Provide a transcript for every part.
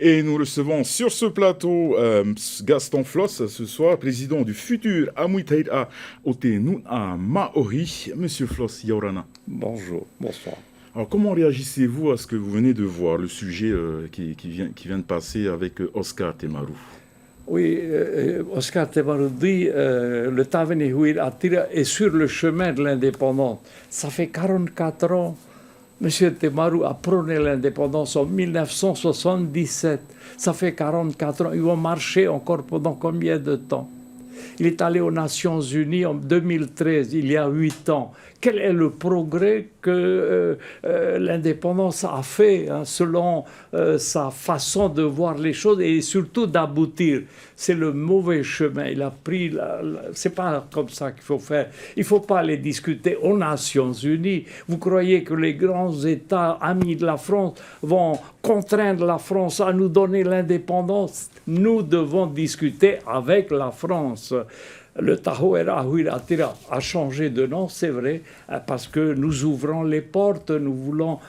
Et nous recevons sur ce plateau Gaston Floss, ce soir, président du futur Amuitaïra Otenu à Maori. Monsieur Floss, Yaurana. Bonjour, bonsoir. Alors, comment réagissez-vous à ce que vous venez de voir, le sujet qui vient de passer avec Oscar Temaru? Oui, Oscar Temaru dit le Taveni Huir Atira est sur le chemin de l'indépendance. Ça fait 44 ans. Monsieur Temaru a prôné l'indépendance en 1977. Ça fait 44 ans. Ils vont marcher encore pendant combien de temps? Il est allé aux Nations Unies en 2013, il y a 8 ans. Quel est le progrès que l'indépendance a fait selon sa façon de voir les choses et surtout d'aboutir? C'est le mauvais chemin. Il a pris... C'est pas comme ça qu'il faut faire. Il ne faut pas les discuter aux Nations Unies. Vous croyez que les grands États amis de la France vont contraindre la France à nous donner l'indépendance? Nous devons discuter avec la France. Le Tahoera Huiratira a changé de nom, c'est vrai, parce que nous ouvrons les portes, nous voulons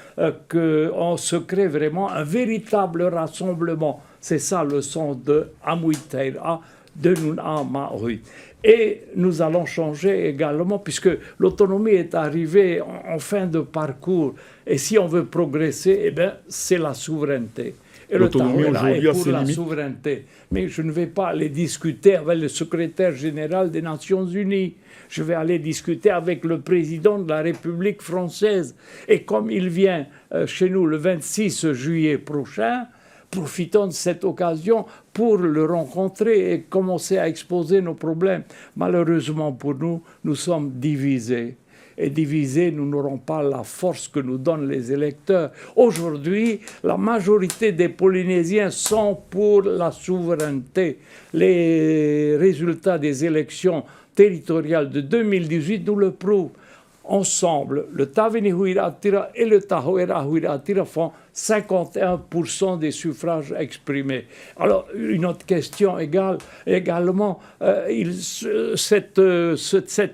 qu'on se crée vraiment un véritable rassemblement. C'est ça le sens de Amuitaïra, de Nuna Maori. Et nous allons changer également, puisque l'autonomie est arrivée en fin de parcours. Et si on veut progresser, eh bien, c'est la souveraineté. Et l'autonomie aujourd'hui a pour ses la limites. Souveraineté. Mais je ne vais pas aller discuter avec le secrétaire général des Nations Unies. Je vais aller discuter avec le président de la République française. Et comme il vient chez nous le 26 juillet prochain, profitons de cette occasion pour le rencontrer et commencer à exposer nos problèmes. Malheureusement pour nous, nous sommes divisés. Et divisés, nous n'aurons pas la force que nous donnent les électeurs. Aujourd'hui, la majorité des Polynésiens sont pour la souveraineté. Les résultats des élections territoriales de 2018 nous le prouvent. Ensemble, le Taveni Huiratira et le Tahoera Huiratira font 51% des suffrages exprimés. Alors, une autre question également, cette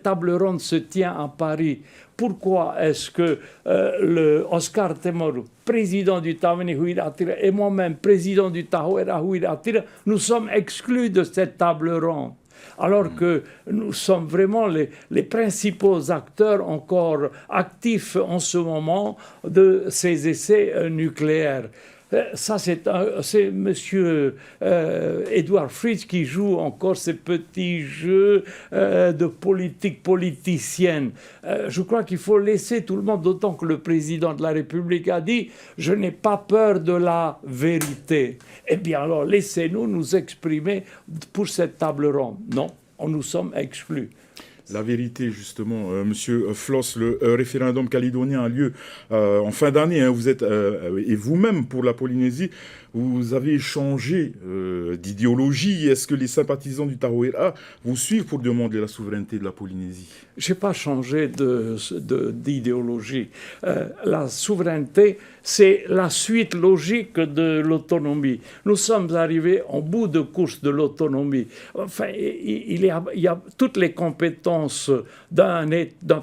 table ronde se tient à Paris. Pourquoi est-ce que le Oscar Temaru, président du Taveni Huiratira, et moi-même, président du Tahoera Huiratira, nous sommes exclus de cette table ronde? Alors que nous sommes vraiment les principaux acteurs encore actifs en ce moment de ces essais nucléaires. Ça, c'est M. Edward Fritz qui joue encore ces petits jeux de politique politicienne. Je crois qu'il faut laisser tout le monde, d'autant que le président de la République a dit « Je n'ai pas peur de la vérité ». Eh bien alors, laissez-nous nous exprimer pour cette table ronde. Non, nous sommes exclus. La vérité, justement, Monsieur Floss, le référendum calédonien a lieu en fin d'année. Vous êtes, et vous-même, pour la Polynésie, vous avez changé d'idéologie. Est-ce que les sympathisants du Tahoera vous suivent pour demander la souveraineté de la Polynésie? Je n'ai pas changé d'idéologie. La souveraineté, c'est la suite logique de l'autonomie. Nous sommes arrivés en bout de course de l'autonomie. Enfin, il y a toutes les compétences d'un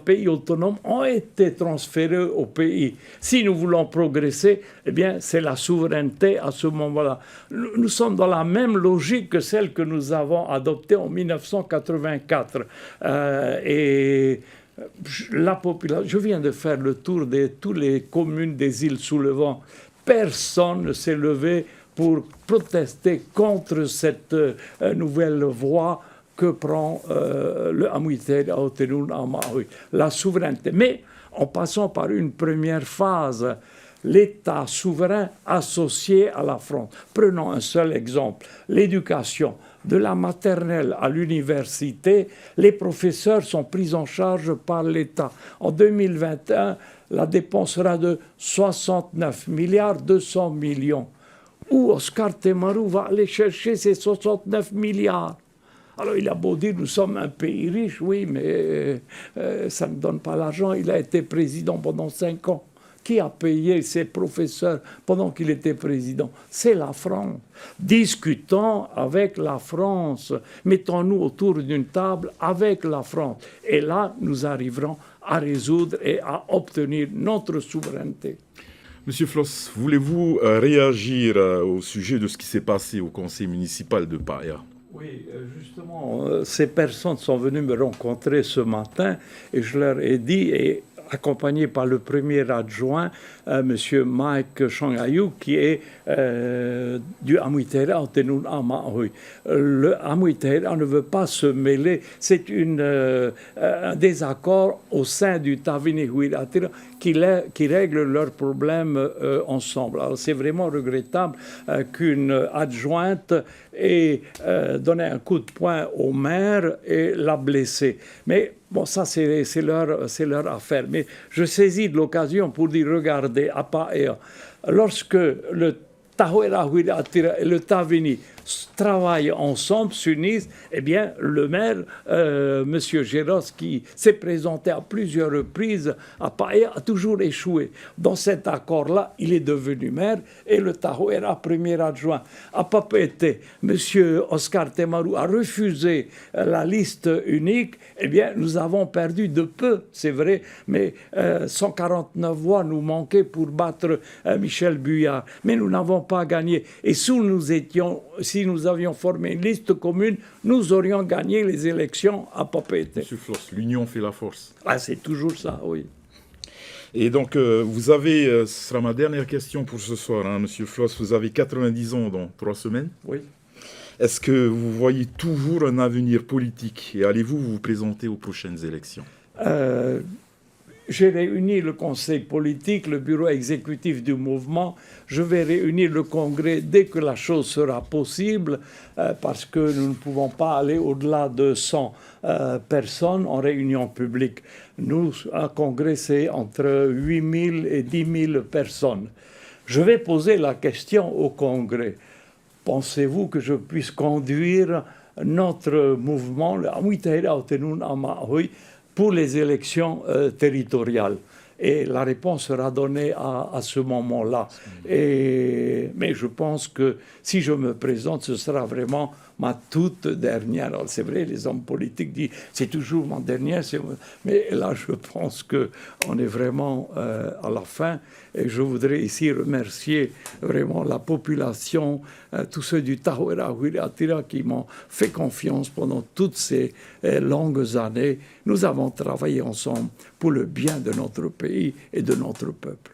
pays autonome ont été transférées au pays. Si nous voulons progresser, eh bien, c'est la souveraineté à ce moment-là. Nous sommes dans la même logique que celle que nous avons adoptée en 1984. Et la population, je viens de faire le tour de toutes les communes des îles sous le vent. Personne ne s'est levé pour protester contre cette nouvelle voie que prend le Amuitaïra Otenu à Maui, la souveraineté. Mais en passant par une première phase, l'État souverain associé à la France. Prenons un seul exemple, l'éducation. De la maternelle à l'université, les professeurs sont pris en charge par l'État. En 2021, la dépense sera de 69 milliards 200 millions. Où Oscar Temaru va aller chercher ces 69 milliards? Alors il a beau dire nous sommes un pays riche, oui, mais ça ne donne pas l'argent. Il a été président pendant 5 ans. Qui a payé ses professeurs pendant qu'il était président? C'est la France. Discutons avec la France. Mettons-nous autour d'une table avec la France. Et là, nous arriverons à résoudre et à obtenir notre souveraineté. Monsieur Floss, voulez-vous réagir au sujet de ce qui s'est passé au conseil municipal de Paia? Oui, justement, ces personnes sont venues me rencontrer ce matin et je leur ai dit, et accompagné par le premier adjoint, M. Mike Changayou, qui est du Amuitera Otenun Amahui. Le Amuitera ne veut pas se mêler, c'est un désaccord au sein du Tavini Huiratira qui règle leurs problèmes ensemble. Alors c'est vraiment regrettable qu'une adjointe ait donné un coup de poing au maire et l'a blessé. Mais bon, ça, c'est leur affaire. Mais je saisis de l'occasion pour dire, regardez, à Paea, lorsque le Tahoera Huiratira et le Tavini travaillent ensemble, s'unissent, eh bien, le maire, M. Géros, qui s'est présenté à plusieurs reprises à Paia, a toujours échoué. Dans cet accord-là, il est devenu maire et le Tahoera premier adjoint. À Papeete, M. Oscar Temaru a refusé la liste unique. Eh bien, nous avons perdu de peu, c'est vrai, mais 149 voix nous manquaient pour battre Michel Buyard. Mais nous n'avons pas gagné. Et si nous avions formé une liste commune, nous aurions gagné les élections à Papeete. Monsieur Floss, l'union fait la force. Ah, c'est toujours ça, oui. Et donc, vous avez, ce sera ma dernière question pour ce soir, hein, Monsieur Floss, vous avez 90 ans dans 3 semaines. Oui. Est-ce que vous voyez toujours un avenir politique et allez-vous vous présenter aux prochaines élections? J'ai réuni le conseil politique, le bureau exécutif du mouvement. Je vais réunir le congrès dès que la chose sera possible, parce que nous ne pouvons pas aller au-delà de 100 personnes en réunion publique. Nous, un congrès, c'est entre 8 000 et 10 000 personnes. Je vais poser la question au congrès. Pensez-vous que je puisse conduire notre mouvement, le Amuitera Otenun Amahui, pour les élections territoriales? Et la réponse sera donnée à ce moment-là. Mais je pense que si je me présente, ce sera vraiment ma toute dernière. Alors c'est vrai, les hommes politiques disent c'est toujours ma dernière, mais là je pense qu'on est vraiment à la fin. Et je voudrais ici remercier vraiment la population, tous ceux du Tahoera Huiratira qui m'ont fait confiance pendant toutes ces longues années. Nous avons travaillé ensemble pour le bien de notre pays et de notre peuple.